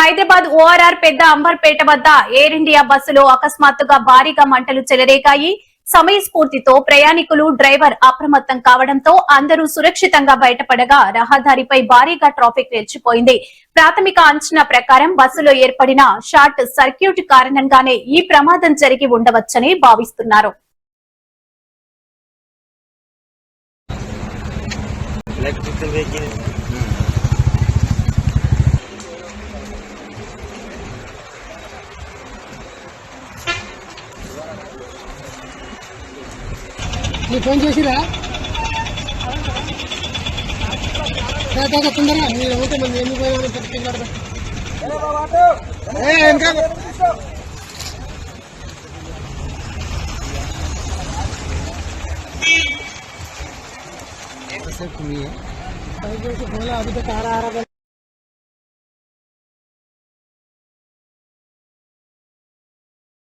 Hyderabad ORR పెద్ద అంబర్పేట వద్ద air India బస్సులో అకస్మాత్తుగా భారీగా మంటలు చెలరేగాయి. సమయస్ఫూర్తితో ప్రయాణికులు, డ్రైవర్ అప్రమత్తం కావడంతో అందరూ సురక్షితంగా బయటపడగా రహదారిపై భారీగా ట్రాఫిక్ నిలిచిపోయింది. ప్రాథమిక అంచనా ప్రకారం బస్సులో ఏర్పడిన షార్ట్ సర్క్యూట్ కారణంగానే ఈ ప్రమాదం జరిగి ఉండవచ్చని భావిస్తున్నారు. నీ ఫోన్ చేసిరా తొందరగా మీరు అవుతే మనం ఎందుకు పోయినా अभी तक आ रहा